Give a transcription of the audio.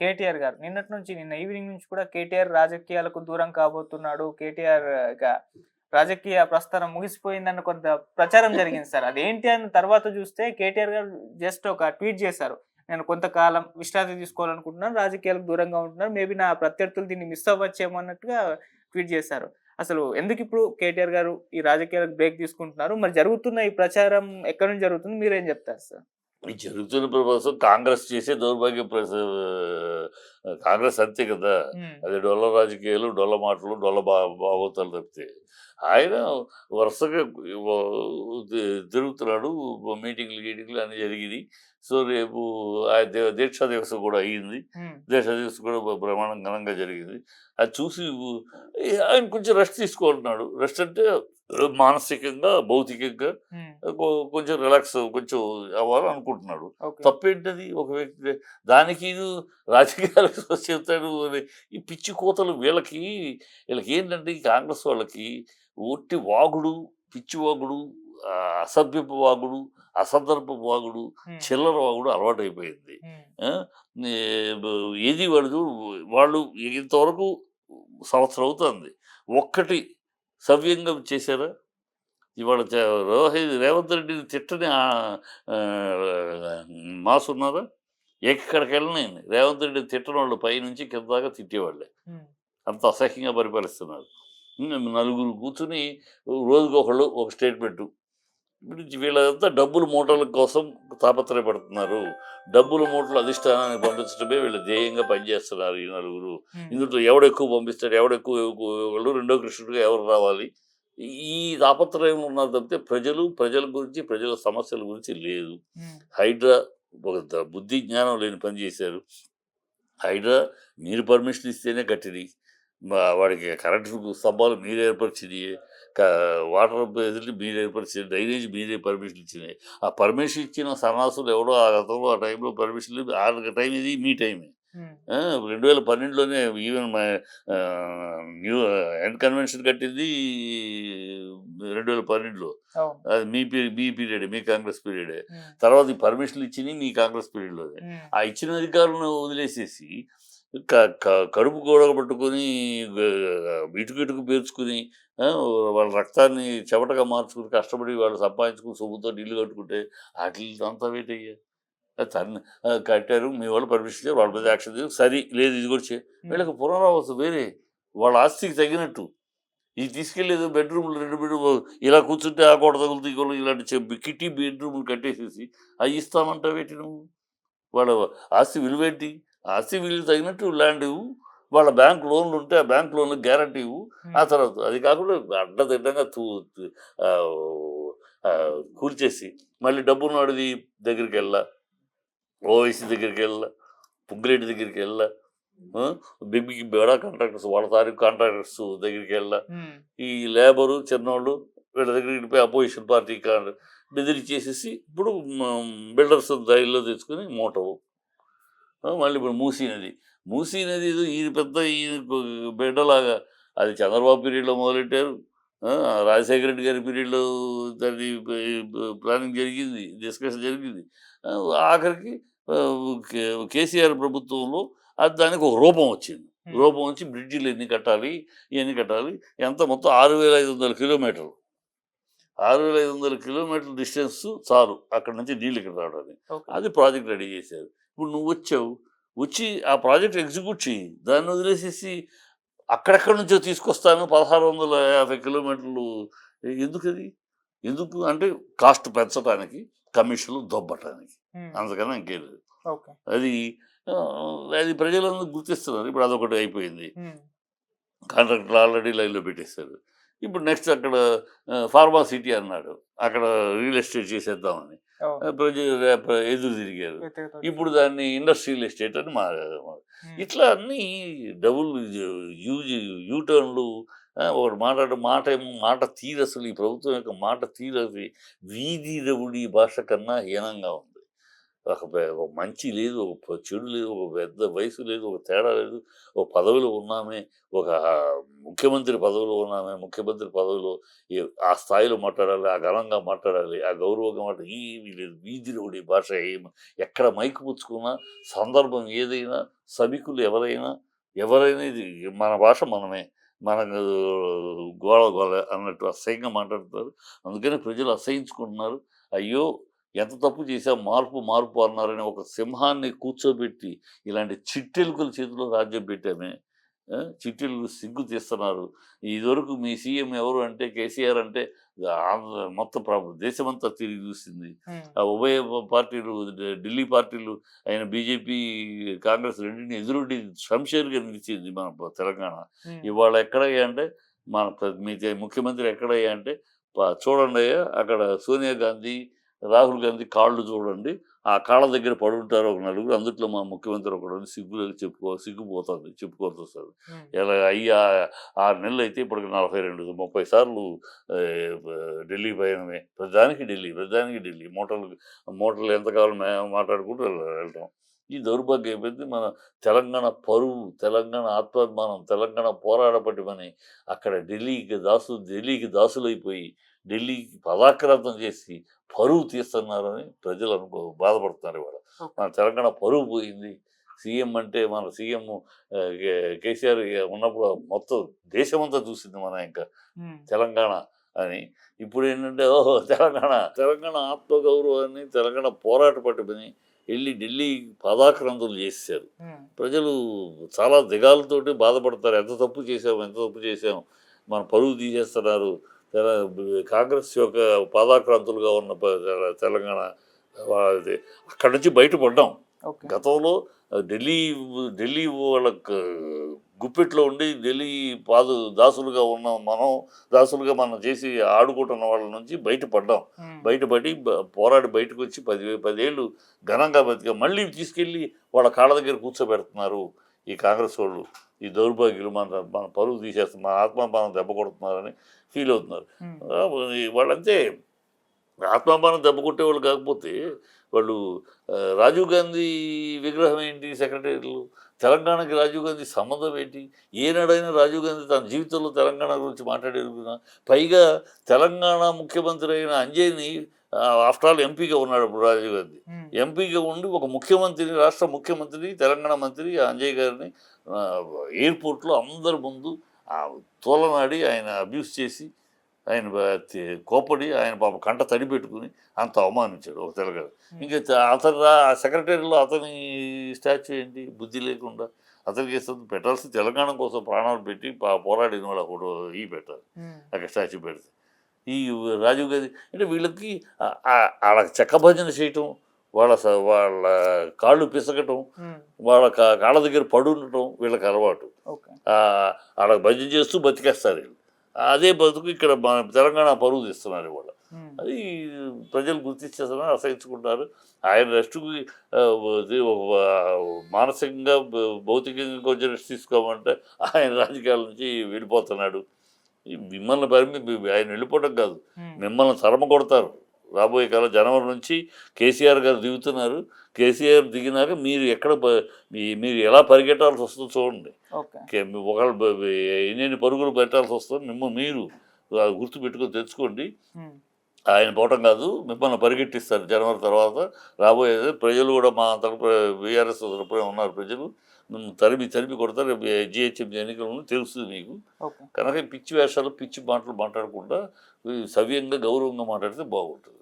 కేటీఆర్ గారు నిన్నటి నుంచి నిన్న ఈవినింగ్ నుంచి కూడా కేటీఆర్ రాజకీయాలకు దూరం కాబోతున్నాడు. కేటీఆర్ ఇక రాజకీయ ప్రస్థానం ముగిసిపోయిందన్న కొంత ప్రచారం జరిగింది సార్. అదేంటి అని తర్వాత చూస్తే కేటీఆర్ గారు జస్ట్ ఒక ట్వీట్ చేశారు. నేను కొంతకాలం విశ్రాంతి తీసుకోవాలనుకుంటున్నాను. రాజకీయాలకు దూరంగా ఉంటున్నాను. మేబీ నా ప్రత్యర్థులు దీన్ని మిస్ అవ్వచ్చేమో అన్నట్టుగా ట్వీట్ చేశారు. అసలు ఎందుకిప్పుడు కేటీఆర్ గారు ఈ రాజకీయాలకు బ్రేక్ తీసుకుంటున్నారు? మరి జరుగుతున్న ఈ ప్రచారం ఎక్కడి నుంచి జరుగుతుంది? మీరేం చెప్తారు సార్? ఈ జరుగుతున్న ప్రభుత్వం కాంగ్రెస్ చేసే దౌర్భాగ్య కాంగ్రెస్ అంతే కదా. హ్మ్. అది డొల్ల రాజకీయాలు, డొల్ల మాటలు, డొల్ల భాగవతాలు తప్పితే ఆయన వరుసగా తిరుగుతున్నాడు. మీటింగ్లు అన్నీ జరిగింది. సో రేపు ఆయన దీక్షా దివసం కూడా అయ్యింది. హ్మ్. దీక్షా దివసం కూడా ఘనంగా జరిగింది. అది చూసి ఆయన కొంచెం రెస్ట్ తీసుకుంటున్నాడు. రెస్ట్ అంటే మానసికంగా, భౌతికంగా హ్మ్. కొంచెం రిలాక్స్ కొంచెం అవ్వాలని అనుకుంటున్నాడు. ఓకే. తప్పేంటది ఒక వ్యక్తి దానికి రాజకీయాలకు చెప్తాడు. ఈ పిచ్చి కోతలు వీళ్ళకి ఏంటంటే ఈ కాంగ్రెస్ వాళ్ళకి ఒట్టి వాగుడు, పిచ్చి వాగుడు, అసభ్యపు వాగుడు, అసందర్భపు వాగుడు, హ్మ్. చిల్లర వాగుడు అలవాటైపోయింది. హ్మ్. ఆ? ఏది వాళ్ళు ఇంతవరకు సంవత్సరం అవుతుంది. ఒక్కటి సవ్యంగా చేశారా? ఇవాళ రేవంత్ రెడ్డిని తిట్టని మాస్ ఉన్నారా? ఎక్కడికి వెళ్ళని రేవంత్ రెడ్డిని తిట్టని వాళ్ళు పైనుంచి కింద దాకా తిట్టేవాళ్ళే. హ్మ్. అంత అసహ్యంగా పరిపాలిస్తున్నారు. నలుగురు కూర్చుని రోజుకొకళ్ళు ఒక స్టేట్మెంటు. వీళ్ళంతా డబ్బుల మూటల కోసం తాపత్రయపడుతున్నారు. డబ్బుల మూటలు అధిష్టానానికి పంపించడమే వీళ్ళ ధ్యేయంగా పనిచేస్తున్నారు ఈ నలుగురు. హ్మ్. ఇందులో ఎవడెక్కువ పంపిస్తాడు, ఎవడెక్కువ ఇవ్వగలడు, రెండో కృష్ణుడిగా ఎవరు రావాలి, ఈ తాపత్రయం ఉన్నారు తప్పితే ప్రజల గురించి, ప్రజల సమస్యల గురించి లేదు. హ్మ్. హైడ్రా ఒక బుద్ధి జ్ఞానం లేని పని చేశారు. హైడ్రా మీరు పర్మిషన్ ఇస్తేనే కట్టింది. వాడికి కరెంటు స్తంభాలు మీరే ఏర్పరిచింది. వాటర్ ఫెసిలిటీ మీరే ఏర్పరిచింది. డ్రైనేజ్ మీరే పర్మిషన్ ఇచ్చినాయి. ఆ పర్మిషన్ ఇచ్చిన సన్నాసులు ఎవడో ఆ గతంలో ఆ టైంలో పర్మిషన్ లేదు. ఆ టైం ఇది మీ టైమే. హ్మ్. 2012లోనే ఈవెన్ న్యూ ఎండ్ కన్వెన్షన్ కట్టింది 2012లో. అవును. అది మీ పీరియడే, మీ కాంగ్రెస్ పీరియడే. హ్మ్. తర్వాత ఈ పర్మిషన్లు ఇచ్చినవి మీ కాంగ్రెస్ పీరియడ్లోనే. హ్మ్. ఆ ఇచ్చిన అధికారులను వదిలేసేసి క క కడుపు గోడగబట్టుకొని ఇటుకు పేర్చుకుని వాళ్ళ రక్తాన్ని చెమటగా మార్చుకుని కష్టపడి వాళ్ళు సంపాదించుకుని సొమ్ముతో ఇల్లు కట్టుకుంటే వాటికి అంతా వెయిట్ అయ్యాయి. కట్టారు, మీ వాళ్ళు పర్మిషన్ ఇచ్చారు, వాళ్ళ మీద యాక్షన్ తీసు సరి లేదు ఇది కూడా వీళ్ళకి పునరావాసం వేరే వాళ్ళ ఆస్తికి తగినట్టు ఇది తీసుకెళ్ళేది బెడ్రూమ్లు 2 బెడ్రూమ్ ఇలా కూర్చుంటే ఆ గోడ తగులుతూ ఈ గోడ ఇలాంటి కిట్టి బెడ్రూమ్లు కట్టేసేసి అవి ఇస్తామంటావేంటి నువ్వు? వాళ్ళ ఆస్తి విలువేంటి? ఆస్తి విలువ తగినట్టు ల్యాండ్ ఇవ్వు. వాళ్ళ బ్యాంక్ లోన్లు ఉంటే ఆ బ్యాంక్ లోన్లు గ్యారంటీ ఇవ్వు. ఆ తర్వాత అది కాకుండా అడ్డదిడ్డంగా కూల్చేసి మళ్ళీ డబ్బున్నవాడిది దగ్గరికి ఓవైసీ దగ్గరికి పుగ్గిరెడ్డి దగ్గరికి బిగ్ బేడా కాంట్రాక్టర్స్ వాళ్ళ తారీఖు కాంట్రాక్టర్స్ దగ్గరికి హ్మ్. ఈ లేబరు చిన్నోళ్ళు వీళ్ళ దగ్గరికి వెళ్ళిపోయి అపోజిషన్ పార్టీ బెదిరించేసేసి ఇప్పుడు బిల్డర్స్ ధైర్యంలో తెచ్చుకొని మోటవు. మళ్ళీ ఇప్పుడు మూసీ నది ఏదో ఇది పెద్ద ఈ బిడ్డలాగా అది చంద్రబాబు పీరియడ్లో మొదలెట్టారు. రాజశేఖర రెడ్డి గారి పీరియడ్లో దాన్ని ప్లానింగ్ జరిగింది, డిస్కషన్ జరిగింది. ఆఖరికి కేసీఆర్ ప్రభుత్వంలో అది దానికి ఒక రూపం వచ్చింది. రూపం వచ్చి బ్రిడ్జిలు ఎన్ని కట్టాలి, ఇవన్నీ కట్టాలి. ఎంత మొత్తం 6500 కిలోమీటర్లు. 6500 కిలోమీటర్ల డిస్టెన్స్ చాలు అక్కడ నుంచి నీళ్ళు ఇక్కడ రావడానికి. అది ప్రాజెక్ట్ రెడీ చేశారు. ఇప్పుడు నువ్వు వచ్చి ఆ ప్రాజెక్ట్ ఎగ్జిక్యూట్ చెయ్యి. దాన్ని వదిలేసేసి అక్కడెక్కడి నుంచో తీసుకొస్తాను 1650 కిలోమీటర్లు. ఎందుకది? ఎందుకు అంటే కాస్ట్ పెంచడానికి, కమిషన్లు దొబ్బటానికి. అందుకని ఇంకేం లేదు. అది అది ప్రజలందరూ గుర్తిస్తున్నారు. ఇప్పుడు అదొకటి అయిపోయింది. కాంట్రాక్టర్లు ఆల్రెడీ లైన్లో పెట్టేస్తారు. ఇప్పుడు నెక్స్ట్ అక్కడ ఫార్మా సిటీ అన్నాడు, అక్కడ రియల్ ఎస్టేట్ చేసేద్దామని ఎదురు తిరిగారు. ఇప్పుడు దాన్ని ఇండస్ట్రియల్ ఎస్టేట్ అని మారారు. ఇట్లా అన్నీ డబుల్ యూటర్న్లు. ఒకటి మాట తీరు, అసలు ఈ ప్రభుత్వం యొక్క మాట తీరు అది వీధి రవుడి భాష కన్నా హీనంగా ఉంది. ఒక మంచి లేదు, చెడు లేదు, ఒక పెద్ద వయసు లేదు, ఒక తేడా లేదు. ఒక పదవిలో ఉన్నామే, ఒక ముఖ్యమంత్రి పదవిలో ఉన్నామే, ముఖ్యమంత్రి పదవిలో ఆ స్థాయిలో మాట్లాడాలి, ఆ ఘనంగా మాట్లాడాలి, ఆ గౌరవంగా మాట్లాడాలి. ఏమీ లేదు. వీధి రౌడీ భాష ఎక్కడ మైకు పుచ్చుకున్నా, సందర్భం ఏదైనా, సభికులు ఎవరైనా ఇది మన భాష మనమే. మనకు గోల గోల అన్నట్టు అసహ్యంగా మాట్లాడతారు. అందుకని ప్రజలు అసహించుకుంటున్నారు. అయ్యో! ఎంత తప్పు చేశాం, మార్పు మార్పు అన్నారని ఒక సింహాన్ని కూర్చోబెట్టి ఇలాంటి చిట్టెలుకల చేతిలో రాజ్యం పెట్టామే. చిట్టెలుగు సిగ్గు తీస్తున్నారు. ఇదివరకు మీ సీఎం ఎవరు అంటే కేసీఆర్ అంటే మొత్తం దేశమంతా తిరిగి చూసింది. ఉమ్, ఆ ఉభయ పార్టీలు ఢిల్లీ పార్టీలు అయిన బీజేపీ, కాంగ్రెస్ రెండింటిని ఎదురొడ్డి శంషేర్‌గా నిలిచింది మన తెలంగాణ. ఉమ్, ఇవాళ ఎక్కడయ్యా అంటే మన మీ ముఖ్యమంత్రి ఎక్కడయ్యా అంటే చూడండయ్యా అక్కడ సోనియా గాంధీ, రాహుల్ గాంధీ కాళ్ళు చూడండి. ఆ కాళ్ళ దగ్గర పడుంటారు ఒక నలుగురు. అందుట్లో మా ముఖ్యమంత్రి ఒకడని సిగ్గుపోతుంది చెప్పుకోవాల్సొస్తది. ఉమ్, ఇలా అయ్యి 6 నెలలైతే ఇప్పటికి 42, 30 సార్లు ఢిల్లీ పయనమే. ప్రతిదానికి ఢిల్లీ. మూటలు ఎంతకాలం మాట్లాడుకుంటూ వెళ్ళటం. ఈ దౌర్భాగ్యం అయిపోయింది. మన తెలంగాణ పరువు, తెలంగాణ ఆత్మాభిమానం, తెలంగాణ పోరాట పటిమని అక్కడ ఢిల్లీకి దాసులైపోయి, ఢిల్లీకి పదాక్రాంతం చేసి పరువు తీస్తున్నారని ప్రజలు బాధపడుతున్నారు ఇవాళ. ఓకే. మన తెలంగాణ పరువు పోయింది. సీఎం అంటే మన సీఎం కేసీఆర్ ఉన్నప్పుడు మొత్తం దేశమంతా చూసింది మన ఇంకా ఉమ్, తెలంగాణ అని. ఇప్పుడేంటంటే ఓహో! తెలంగాణ ఆత్మగౌరవాన్ని, తెలంగాణ పోరాట పటిమని ఎళ్లి ఢిల్లీ పాదాక్రాంతులు చేసేశారు. ఉమ్, ప్రజలు చాలా దిగాలతోటి బాధపడతారు. ఎంత తప్పు చేశాం. మన పరువు తీసేస్తున్నారు. కాంగ్రెస్ యొక్క పాదాక్రాంతులుగా ఉన్న తెలంగాణ అది అక్కడి నుంచి బయటపడ్డాం. ఓకే. గతంలో ఢిల్లీ వాళ్ళ గుప్పెట్లో ఉండి ఢిల్లీ దాసులుగా ఉన్న దాసులుగా మనం చేసి ఆడుకుంటున్న వాళ్ళ నుంచి బయటపడ్డాం. ఉమ్, బయటపడి పోరాడి బయటకు వచ్చి 10 ఏళ్ళు ఘనంగా బతికాం. మళ్ళీ తీసుకెళ్ళి వాళ్ళ కాళ్ళ దగ్గర కూర్చోబెడుతున్నారు ఈ కాంగ్రెస్ వాళ్ళు. ఈ దౌర్భాగ్యులు మన పరువు తీసేస్తున్నారు, మన ఆత్మాభిమానం దెబ్బ కొడుతున్నారని ఫీల్ అవుతున్నారు. ఉమ్, వాళ్ళంతే ఆత్మాభిమానం దెబ్బ కొట్టేవాళ్ళు కాకపోతే వాళ్ళు రాజీవ్ గాంధీ విగ్రహం ఏంటి సెక్రటరీలు, తెలంగాణకి రాజీవ్ గాంధీ సంబంధం ఏంటి? ఏనాడైనా రాజీవ్ గాంధీ తన జీవితంలో తెలంగాణ గురించి మాట్లాడేరుగునా? పైగా తెలంగాణ ముఖ్యమంత్రి అయిన అంజయ్‌ని ఆఫ్టర్ ఆల్ ఎంపీగా ఉన్నాడు అప్పుడు రాజీవ్ గాంధీ. ఉమ్, ఎంపీగా ఉండి ఒక ముఖ్యమంత్రిని, రాష్ట్ర ముఖ్యమంత్రిని, తెలంగాణ మంత్రి అంజయ్ గారిని ఎయిర్‌పోర్ట్‌లో అందరి ముందు తోలనాడి ఆయన అబ్యూస్ చేసి, ఆయన కోప్పడి, ఆయన పాపం కంట తడి పెట్టుకుని అంత అవమానించాడు ఒక తెలంగాణ. ఇంకా అతను సెక్రటరీలో అతని స్టాచ్యూ ఏంటి? బుద్ధి లేకుండా అతనికి పెట్టాల్సిన తెలంగాణ కోసం ప్రాణాలు పెట్టి పోరాడిన వాళ్ళు ఒకడు పెట్టాలి ఉమ్, అక్కడ స్టాచ్యూ పెడితే. ఈ రాజీవ్ గాంధీ అంటే వీళ్ళకి వాళ్ళ చెక్క భజన చేయటం, వాళ్ళ కాళ్ళు పిసకటం, ఉమ్, వాళ్ళ కాళ్ళ దగ్గర పడుండటం వీళ్ళకి అలవాటు. ఓకే. వాళ్ళ భజన చేస్తూ బతికేస్తారు వీళ్ళు. అదే బతుకు ఇక్కడ మన తెలంగాణ పరువు తీస్తున్నారు ఇవాళ. ఉమ్, అది ప్రజలు గుర్తించేస్తున్నారు, అసహించుకుంటారు. ఆయన రెస్ట్కి మానసికంగా భౌతికంగా కొంచెం రెస్ట్ తీసుకోమంటే ఆయన రాజకీయాల నుంచి వెళ్ళిపోతున్నాడు. ఆయన వెళ్ళిపోవడం కాదు, ఉమ్, మిమ్మల్ని తరమ కొడతారు. రాబోయే కాలం జనవరి నుంచి కేసీఆర్ గారు దిగుతున్నారు. కేసీఆర్ దిగినాక మీరు ఎలా పరిగెట్టాల్సి వస్తుందో చూడండి. ఓకే. ఒకళ్ళు ఎన్ని పరుగులు పెట్టాల్సి వస్తుందో మీరు గుర్తుపెట్టుకొని తెచ్చుకోండి. ఉమ్, ఆయన పోవటం కాదు, మిమ్మల్ని పరిగెట్టిస్తారు జనవరి తర్వాత. రాబోయేది ప్రజలు కూడా మా తరపు బీఆర్ఎస్ తరపునే ఉన్నారు ప్రజలు. తరిమి కొడతారు. జిహెచ్ఎంసీ ఎన్నికలను తెలుస్తుంది మీకు. ఓకే. కనుక పిచ్చి వేషాలు, పిచ్చి మాటలు మాట్లాడకుండా సవ్యంగా, గౌరవంగా మాట్లాడితే బాగుంటుంది.